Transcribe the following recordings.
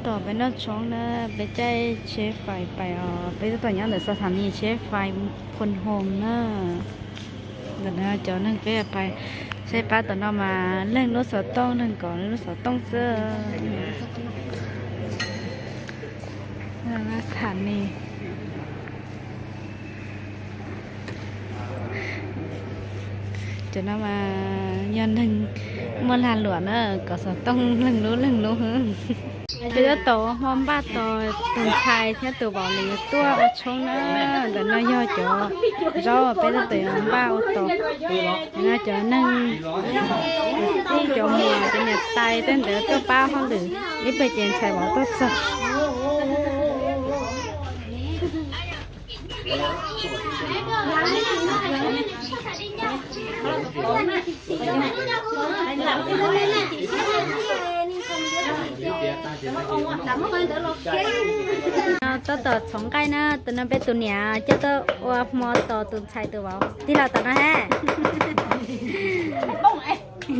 ต่อไปนอกช่องนะไปใจเชฟไฟไปไปต่อยังเดี๋ยวสถานีเชฟไฟคนโฮมนะเดี๋ยวนะจอนั่งไปใช้ป้าต่อนอมาเร่งรถสอต้องนั่งก่อนรถสอต้องเสื้อสถานีจะนำมายันหนึ่งมันหลานหลวงเนอะก็สต้องหนึ่งรู้จะโตหอมบ้าโตตุนชายเที่ยวตัวบอกเลยตัวอดชงนะแต่น้อยย่อจ่อรอไปตั้งแต่บ้าอดโตน่าจะนั่งที่จอมัวจะเนี่ยตายตั้งแต่ตัวป้าห้องหรือนี่ไปเจนชายบอกตัวสดต่อสองไก่นะตัวนั้นเป็นตัวเนี้ยเจ้าตัวว่ามอต่อตัวชายตัวเบาที่เราต่อนะฮะ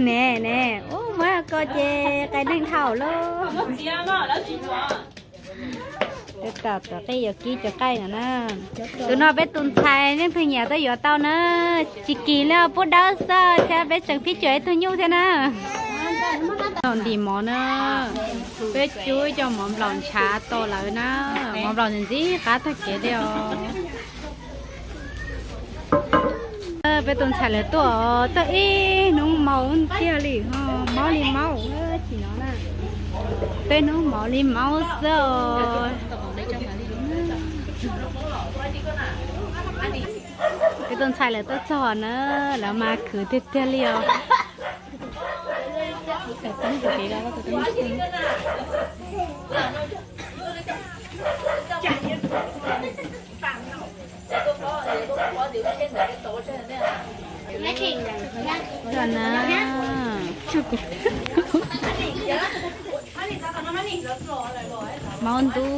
แน่โอ้มาก็เจไก่นึ่งเท่าเลยจะตัดตัวไก่ยากี้จะไก่นะตัวน้อยเป็นตัวชายนี่ตัวเนี้ยตัวหยอดเต้านะจิกีแล้วพูดดาวซะแค่เป็นจังพี่เจ๋ยตัวยูเท่านะตอนดีหมอนะไปช่วยcho mỏm lòng trà to lại na mỏm lòng gì cá thật kế điềuไปตุนชาเลยตัวตัวน้องเมาเตี้ยลิเมาลิเมาchỉ nó nèไปน้องเมาลิเมาเสือไปตุนชาเลยตัวจอนะแล้วมาคือเตี้ยเลี้ยวแต่ตั้งกี่แล้วก็ต้องซื้อตอนนั้นมองดู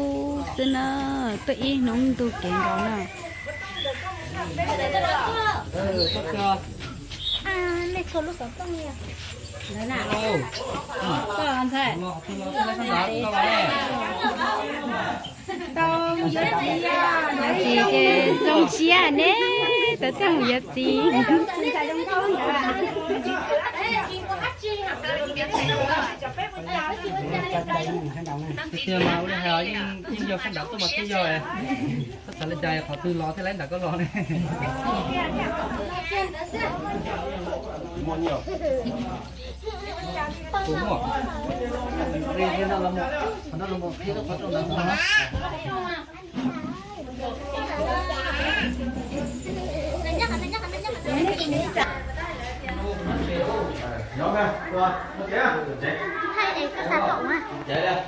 สินะตัวอีน้องดูเก่งกว่านะไม่ชนลูกสาวต้องเนี่ยนั่นน่ะก็อันใช่ต้องยัดจีเจจงเชียเนี่ยแต่ต้องยัดจีThì mà udah hal nhưng giờ không đọc tôi bật cái giờ này tất cả là dài họ từ lo thế lấy đã có lo này đúng không? Riêng nó là một cái nó có trong đó Nhớ kìa, rồi, một cái à? hay đấy có sản phẩm à? Chạy đây.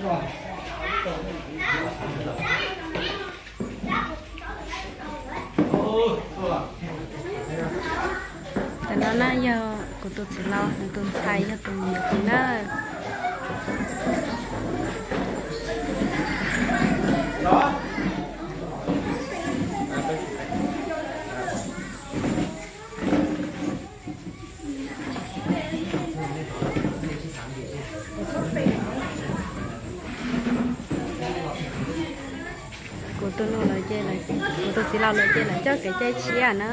Rồi.แต่แล้วน่ะยอกูตัวสิเราตัวไทยยอตัวนี้ตัวน่ะกูตัวนู้นเลยเจ๊เลยกูตัวสิเราเลยเจ๊เลยเจ้าแก่ใจเชี่ยนะ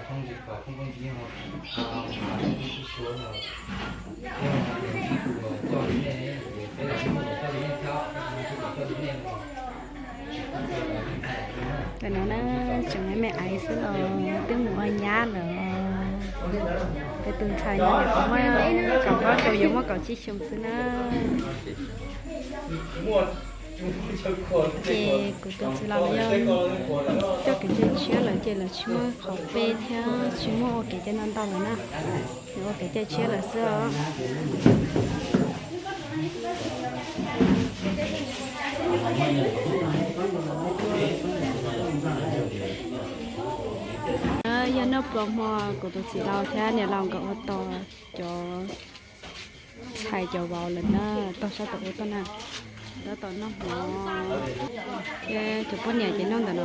không dịch vào không công ty họ cái số là theo là để đi của cho đến đây để cái là cho đến theo cho đến em cái nó chẳng mấy mẹ ấy sẽ là tiếng mùa nhá nữa cái tương xài nó có mấy còn có đồ dùng mà còn chỉ dùng xí nó chị của tôi chỉ làm cho cái chuyện chia là chị là chúa học về theo chúa mua cái cho nên tao là nè nếu cái chơi chia là sao giờ nó promo của tôi chỉ đào thế này lòng cậu to cho xài cho vào lần nữa tôi sẽ tự tôi nè đó tôi nó cái chụp bữa nhà chỉ nó là nó